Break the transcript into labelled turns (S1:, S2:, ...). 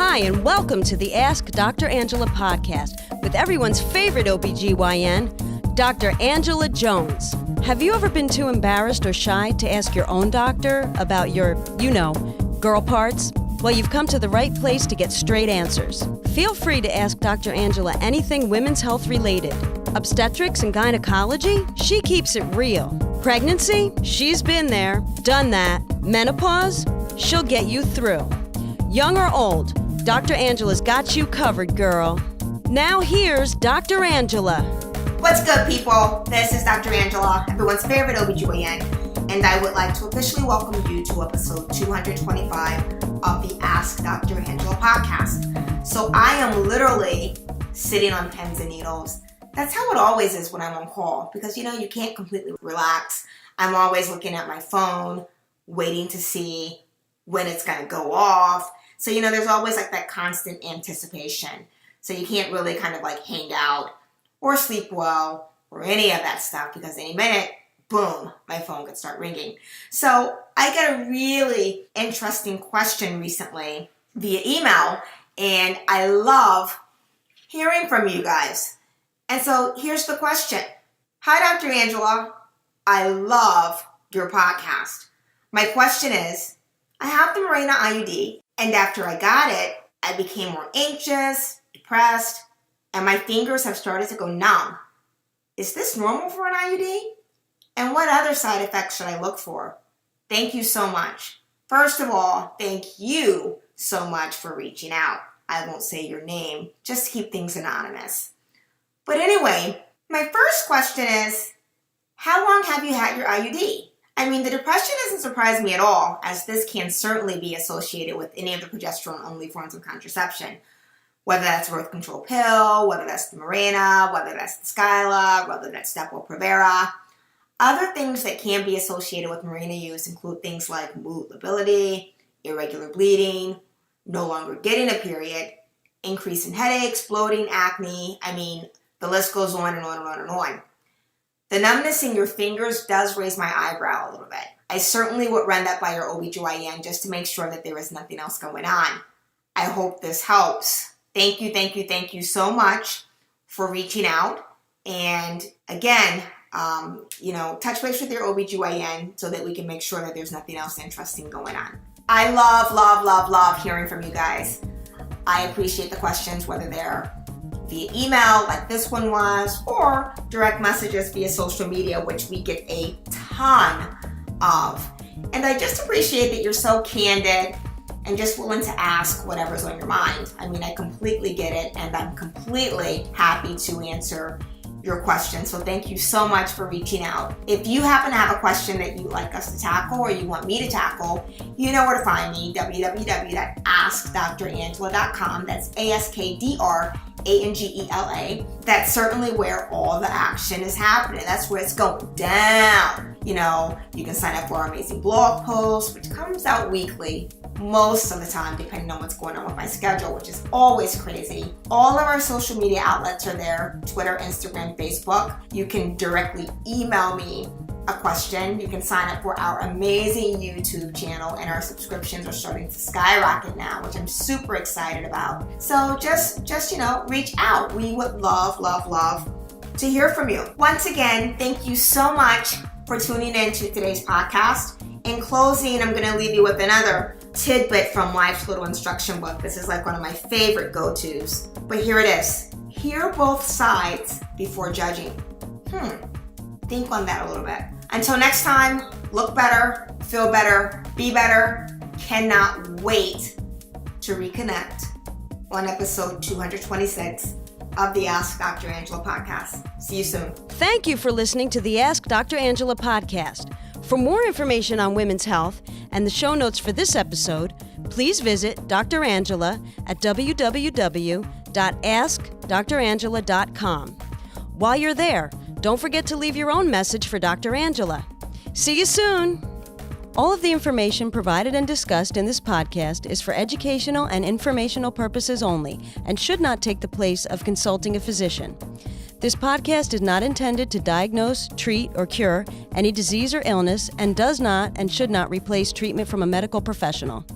S1: Hi, and welcome to the Ask Dr. Angela podcast with everyone's favorite OBGYN, Dr. Angela Jones. Have you ever been too embarrassed or shy to ask your own doctor about your, girl parts? Well, you've come to the right place to get straight answers. Feel free to ask Dr. Angela anything women's health related. Obstetrics and gynecology? She keeps it real. Pregnancy? She's been there, done that. Menopause? She'll get you through. Young or old, Dr. Angela's got you covered, girl. Now here's Dr. Angela.
S2: What's good, people? This is Dr. Angela, everyone's favorite OBGYN, and I would like to officially welcome you to episode 225 of the Ask Dr. Angela podcast. So I am literally sitting on pins and needles. That's how it always is when I'm on call, because you can't completely relax. I'm always looking at my phone, waiting to see when it's going to go off. So, there's always like that constant anticipation. So you can't really kind of like hang out or sleep well or any of that stuff, because any minute, boom, my phone could start ringing. So I got a really interesting question recently via email, and I love hearing from you guys. And so here's the question. Hi, Dr. Angela. I love your podcast. My question is, I have the Mirena IUD, and after I got it, I became more anxious, depressed, and my fingers have started to go numb. Is this normal for an IUD? And what other side effects should I look for? Thank you so much. First of all, thank you so much for reaching out. I won't say your name, just to keep things anonymous. But anyway, my first question is, how long have you had your IUD? I mean, the depression doesn't surprise me at all, as this can certainly be associated with any of the progesterone-only forms of contraception. Whether that's birth control pill, whether that's the Mirena, whether that's the Skyla, whether that's Depo-Provera. Other things that can be associated with Mirena use include things like mood lability, irregular bleeding, no longer getting a period, increase in headaches, bloating, acne. I mean, the list goes on and on and on and on. The numbness in your fingers does raise my eyebrow a little bit. I certainly would run that by your OBGYN just to make sure that there is nothing else going on. I hope this helps. Thank you so much for reaching out. And again, touch base with your OBGYN so that we can make sure that there's nothing else interesting going on. I love hearing from you guys. I appreciate the questions, whether they're via email like this one was, or direct messages via social media, which we get a ton of. And I just appreciate that you're so candid and just willing to ask whatever's on your mind. I mean, I completely get it, and I'm completely happy to answer your question. So thank you so much for reaching out. If you happen to have a question that you'd like us to tackle or you want me to tackle, you know where to find me, www.askdrangela.com. That's ASKDRANGELA. That's certainly where all the action is happening. That's where it's going down. You can sign up for our amazing blog post, which comes out weekly most of the time, depending on what's going on with my schedule, which is always crazy. All of our social media outlets are there: Twitter, Instagram, Facebook. You can directly email me a question. You can sign up for our amazing YouTube channel, and our subscriptions are starting to skyrocket now, which I'm super excited about. So just reach out. We would love to hear from you. Once again, thank you so much for tuning in to today's podcast. In closing, I'm going to leave you with another tidbit from Life's Little Instruction Book. This is like one of my favorite go-tos. But here it is. Hear both sides before judging. Think on that a little bit. Until next time, look better, feel better, be better. Cannot wait to reconnect on episode 226 of the Ask Dr. Angela podcast. See you soon.
S1: Thank you for listening to the Ask Dr. Angela podcast. For more information on women's health and the show notes for this episode, please visit Dr. Angela at www.askdrangela.com. While you're there, don't forget to leave your own message for Dr. Angela. See you soon. All of the information provided and discussed in this podcast is for educational and informational purposes only and should not take the place of consulting a physician. This podcast is not intended to diagnose, treat, or cure any disease or illness and does not and should not replace treatment from a medical professional.